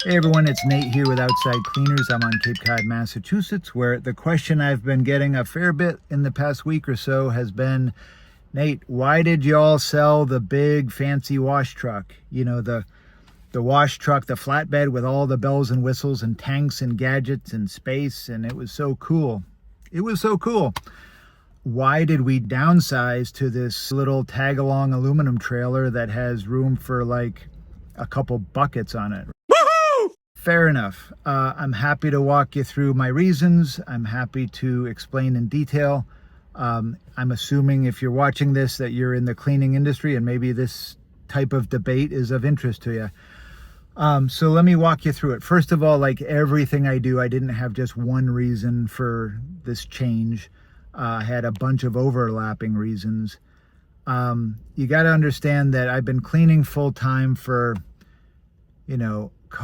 Hey everyone, it's Nate here with Outside Cleaners. I'm on Cape Cod, Massachusetts, where the question I've been getting a fair bit in the past week or so has been, Nate, why did y'all sell the big fancy wash truck? You know, the wash truck, the flatbed with all the bells and whistles and tanks and gadgets and space, and it was so cool. It was so cool. Why did we downsize to this little tag-along aluminum trailer that has room for like a couple buckets on it? Fair enough. I'm happy to walk you through my reasons. I'm happy to explain in detail. I'm assuming if you're watching this that you're in the cleaning industry and maybe this type of debate is of interest to you. So let me walk you through it. First of all, like everything I do, I didn't have just one reason for this change. I had a bunch of overlapping reasons. You got to understand that I've been cleaning full time for,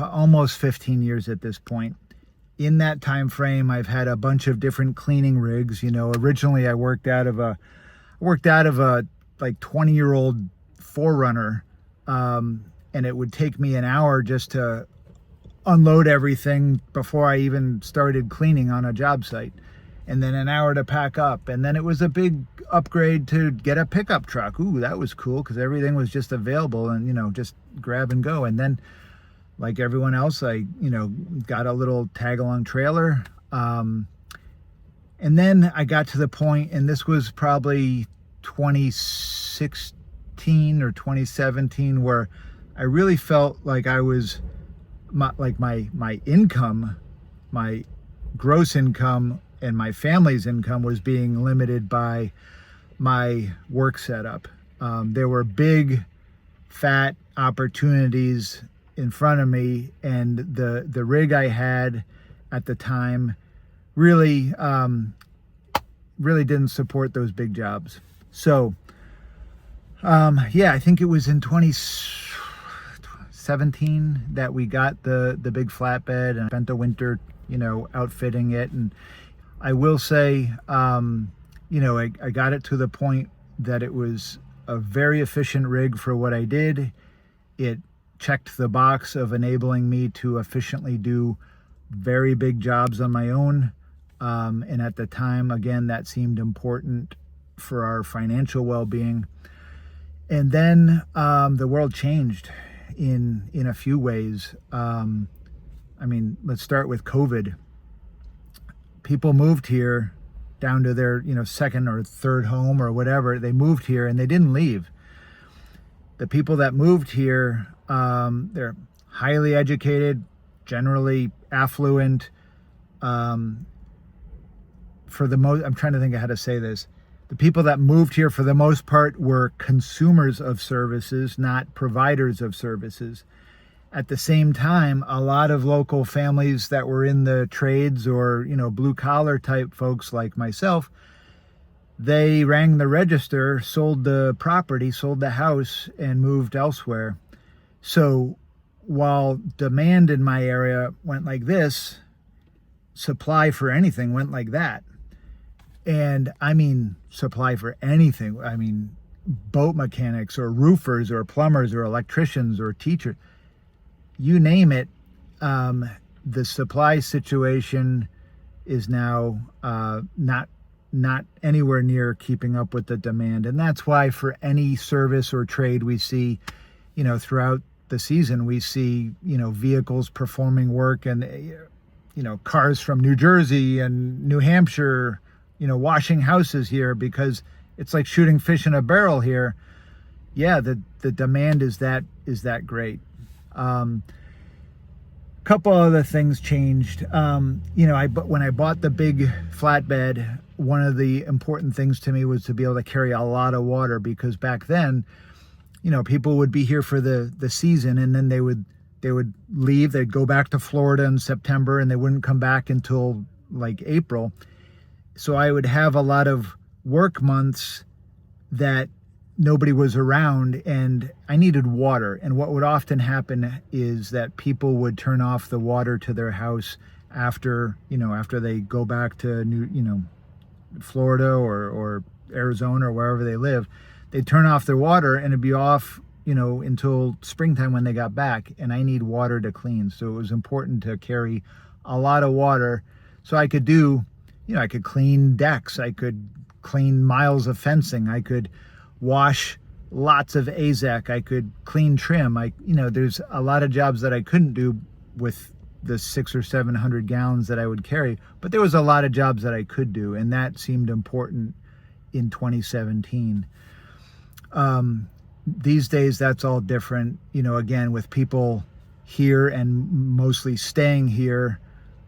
almost 15 years at this point. In that time frame, I've had a bunch of different cleaning rigs. Originally I worked out of a like 20-year-old 4Runner, and it would take me an hour just to unload everything before I even started cleaning on a job site, and then an hour to pack up. And then it was a big upgrade to get a pickup truck. Ooh, that was cool because everything was just available and just grab and go. And then, like everyone else, I got a little tag-along trailer, and then I got to the point, and this was probably 2016 or 2017, where I really felt like I was my income, my gross income, and my family's income was being limited by my work setup. There were big, fat opportunities in front of me, and the rig I had at the time really didn't support those big jobs. So I think it was in 2017 that we got the big flatbed, and spent the winter outfitting it. And I will say I got it to the point that it was a very efficient rig for what I did. It checked the box of enabling me to efficiently do very big jobs on my own. And at the time, again, that seemed important for our financial well-being. And then the world changed in a few ways. Let's start with COVID. People moved here down to their second or third home or whatever. They moved here and they didn't leave. The people that moved here, they're highly educated, generally affluent. I'm trying to think of how to say this. The people that moved here for the most part were consumers of services, not providers of services. At the same time, a lot of local families that were in the trades or, blue collar type folks like myself, they rang the register, sold the property, sold the house, and moved elsewhere. So while demand in my area went like this, supply for anything went like that. And I mean supply for anything. I mean boat mechanics or roofers or plumbers or electricians or teachers. You name it, the supply situation is now not anywhere near keeping up with the demand. And that's why for any service or trade we see, throughout the season, we see, vehicles performing work, and, cars from New Jersey and New Hampshire, washing houses here, because it's like shooting fish in a barrel here. Yeah, the demand is that great. Couple other things changed. When I bought the big flatbed, one of the important things to me was to be able to carry a lot of water, because back then, people would be here for the season, and then they would leave. They'd go back to Florida in September, and they wouldn't come back until like April. So I would have a lot of work months that nobody was around, and I needed water. And what would often happen is that people would turn off the water to their house after they go back to Florida or Arizona or wherever they live. They'd turn off their water, and it'd be off until springtime when they got back, and I need water to clean. So it was important to carry a lot of water so I could I could clean decks, I could clean miles of fencing, I could wash lots of AZEC, I could clean trim. There's a lot of jobs that I couldn't do with the 600 or 700 gallons that I would carry, but there was a lot of jobs that I could do, and that seemed important in 2017. These days, that's all different, again, with people here and mostly staying here,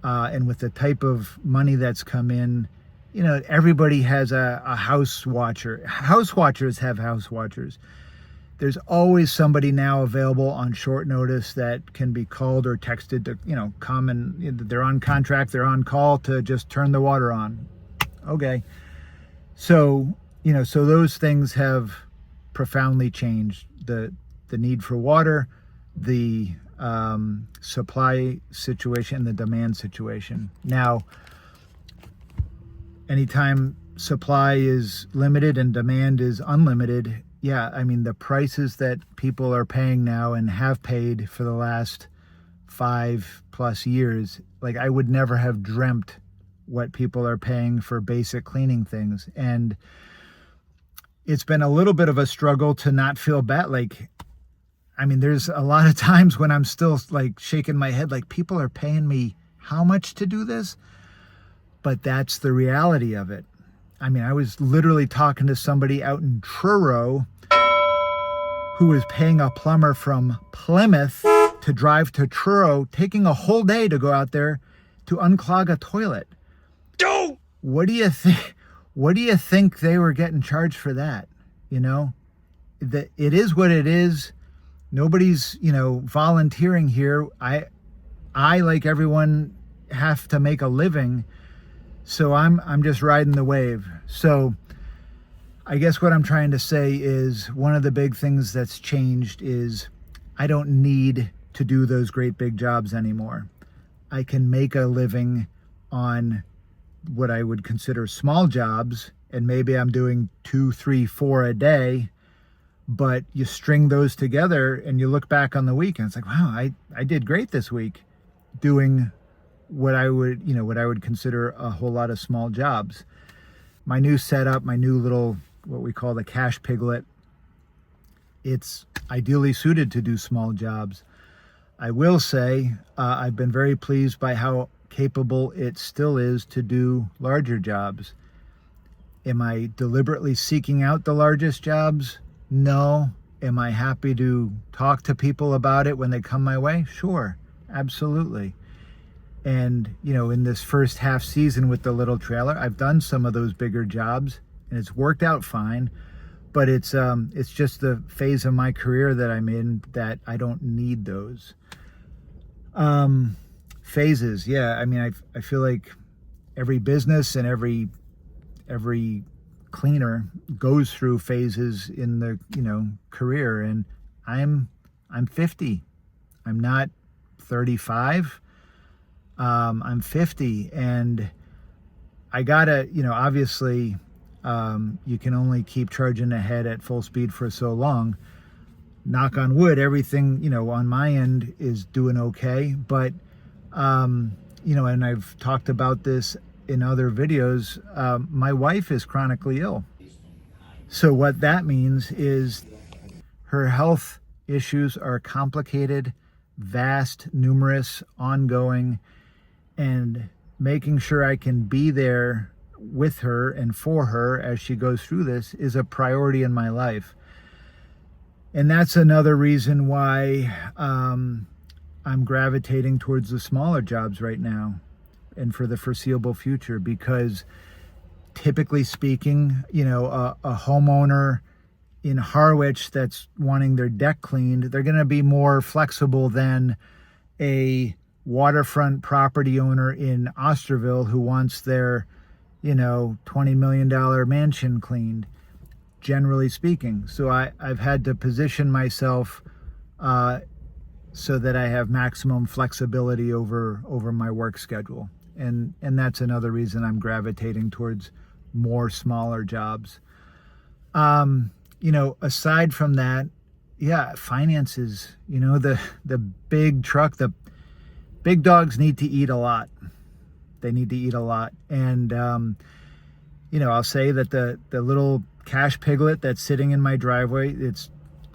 and with the type of money that's come in, everybody has a house watcher. House watchers have house watchers. There's always somebody now available on short notice that can be called or texted to, come, and they're on contract, they're on call to just turn the water on. Okay. So, so those things have profoundly changed. The need for water, the supply situation, the demand situation. Now, anytime supply is limited and demand is unlimited, the prices that people are paying now and have paid for the last 5+ years, I would never have dreamt what people are paying for basic cleaning things. And it's been a little bit of a struggle to not feel bad. There's a lot of times when I'm still shaking my head, people are paying me how much to do this? But that's the reality of it. I was literally talking to somebody out in Truro who was paying a plumber from Plymouth to drive to Truro, taking a whole day to go out there to unclog a toilet. What do you think? What do you think they were getting charged for that? That it is what it is. Nobody's, volunteering here. I like everyone have to make a living. So I'm just riding the wave. So I guess what I'm trying to say is one of the big things that's changed is I don't need to do those great big jobs anymore. I can make a living on what I would consider small jobs, and maybe I'm doing 2, 3, 4 a day, but you string those together and you look back on the week and it's wow, I did great this week doing what I would consider a whole lot of small jobs. My new setup, my new little, what we call the cash piglet, it's ideally suited to do small jobs. I will say I've been very pleased by how capable it still is to do larger jobs. Am I deliberately seeking out the largest jobs? No. Am I happy to talk to people about it when they come my way? Sure, absolutely. And, in this first half season with the little trailer, I've done some of those bigger jobs and it's worked out fine, but it's just the phase of my career that I'm in that I don't need those. Phases. Yeah. I feel like every business and every cleaner goes through phases in the, career, and I'm 50. I'm not 35. I'm 50, and I gotta, obviously, you can only keep charging ahead at full speed for so long. Knock on wood, everything, on my end is doing okay. But, and I've talked about this in other videos, my wife is chronically ill. So what that means is her health issues are complicated, vast, numerous, ongoing, and making sure I can be there with her and for her as she goes through this is a priority in my life. And that's another reason why I'm gravitating towards the smaller jobs right now and for the foreseeable future, because typically speaking, a homeowner in Harwich that's wanting their deck cleaned, they're going to be more flexible than a waterfront property owner in Osterville who wants their, $20 million mansion cleaned, generally speaking. So I've had to position myself so that I have maximum flexibility over my work schedule. And that's another reason I'm gravitating towards more smaller jobs. Aside from that, yeah, finances, the big truck, the big dogs need to eat a lot. They need to eat a lot. And, I'll say that the little cash piglet that's sitting in my driveway, it's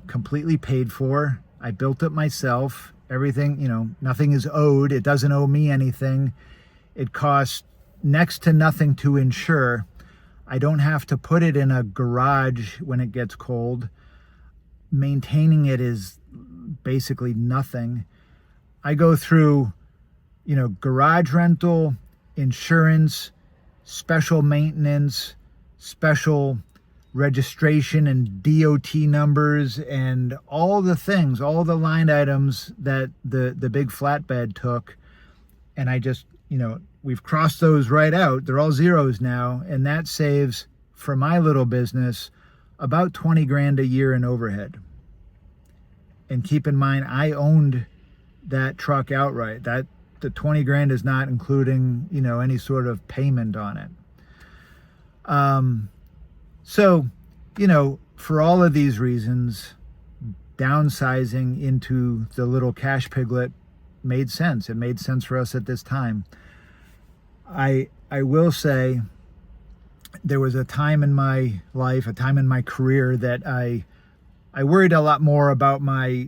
completely paid for. I built it myself. Everything, nothing is owed. It doesn't owe me anything. It costs next to nothing to insure. I don't have to put it in a garage when it gets cold. Maintaining it is basically nothing. I go through, garage rental, insurance, special maintenance, special registration and DOT numbers, and all the things, all the line items that the big flatbed took. And I just, we've crossed those right out. They're all zeros now. And that saves, for my little business, about 20 grand a year in overhead. And keep in mind, I owned that truck outright. The 20 grand is not including, any sort of payment on it. So, for all of these reasons, downsizing into the little cash piglet made sense. It made sense for us at this time. I will say there was a time in my life, a time in my career that I worried a lot more about my,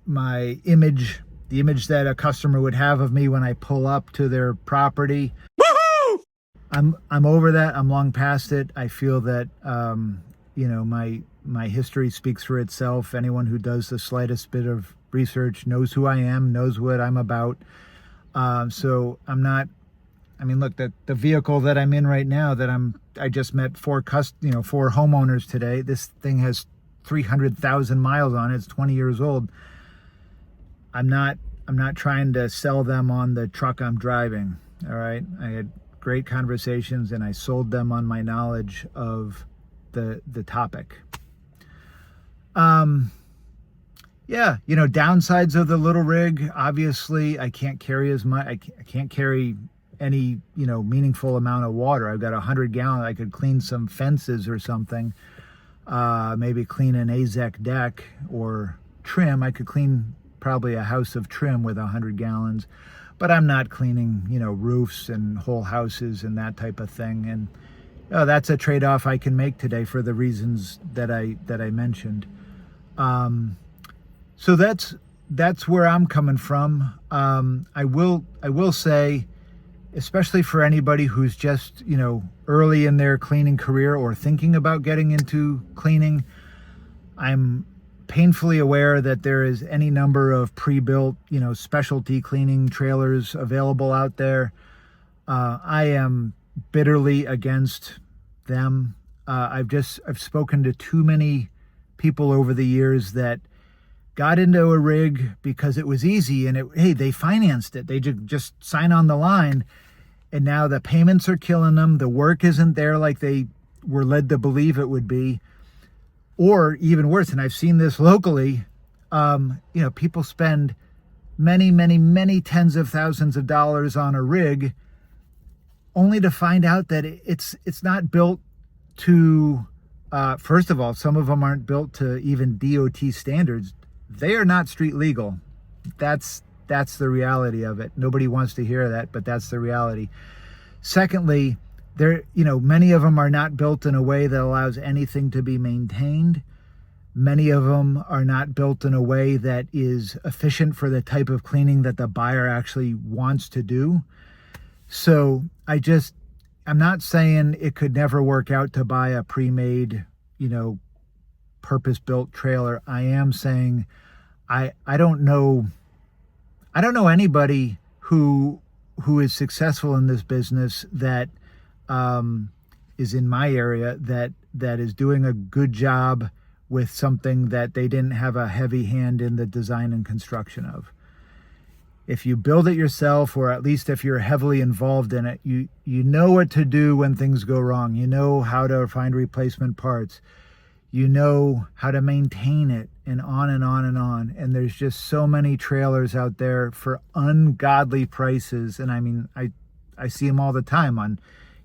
my image, the image that a customer would have of me when I pull up to their property. Woohoo! I'm over that. I'm long past it. I feel that, my history speaks for itself. Anyone who does the slightest bit of research knows who I am, knows what I'm about. So I'm not, look, the vehicle that I'm in right now I just met four homeowners today. This thing has 300,000 miles on it. It's 20 years old. I'm not trying to sell them on the truck I'm driving. All right. I had great conversations and I sold them on my knowledge of the topic. Yeah, downsides of the little rig. Obviously, I can't carry as much. I can't carry any, meaningful amount of water. I've got 100 gallons. I could clean some fences or something. Maybe clean an AZEC deck or trim. I could clean probably a house of trim with 100 gallons, but I'm not cleaning, roofs and whole houses and that type of thing. And that's a trade-off I can make today for the reasons that I mentioned. So that's where I'm coming from. I will say, especially for anybody who's just, early in their cleaning career or thinking about getting into cleaning, I'm painfully aware that there is any number of pre-built, specialty cleaning trailers available out there. I am bitterly against them. I've spoken to too many people over the years that got into a rig because it was easy and they financed it. They just sign on the line, and now the payments are killing them. The work isn't there like they were led to believe it would be. Or even worse, and I've seen this locally, people spend many, many, many tens of thousands of dollars on a rig only to find out that it's not built to, first of all, some of them aren't built to even DOT standards. They are not street legal. That's the reality of it. Nobody wants to hear that, but that's the reality. Secondly, many of them are not built in a way that allows anything to be maintained. Many of them are not built in a way that is efficient for the type of cleaning that the buyer actually wants to do. So I'm not saying it could never work out to buy a pre-made, purpose-built trailer. I am saying I don't know anybody who is successful in this business that is in my area that is doing a good job with something that they didn't have a heavy hand in the design and construction of. If you build it yourself, or at least if you're heavily involved in it, you know what to do when things go wrong. You know how to find replacement parts. You know how to maintain it, and on and on and on. And there's just so many trailers out there for ungodly prices. And I see them all the time on,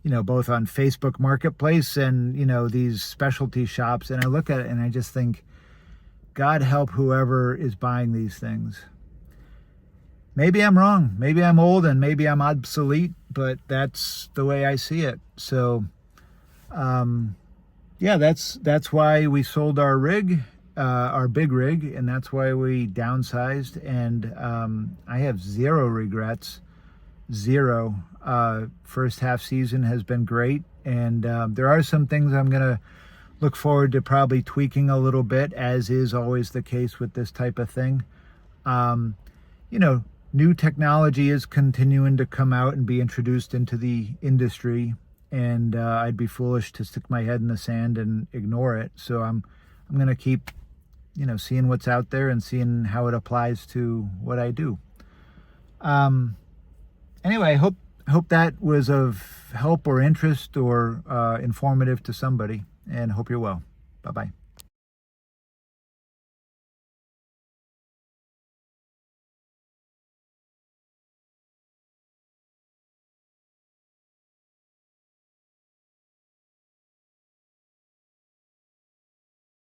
both on Facebook Marketplace and, these specialty shops. And I look at it and I just think, God help whoever is buying these things. Maybe I'm wrong. Maybe I'm old and maybe I'm obsolete, but that's the way I see it. So, yeah, that's why we sold our rig, our big rig, and that's why we downsized. And I have zero regrets, zero. First half season has been great, and there are some things I'm gonna look forward to probably tweaking a little bit, as is always the case with this type of thing. You know, new technology is continuing to come out and be introduced into the industry, and I'd be foolish to stick my head in the sand and ignore it. So I'm going to keep, seeing what's out there and seeing how it applies to what I do. Anyway, I hope that was of help or interest or informative to somebody, and hope you're well. Bye-bye.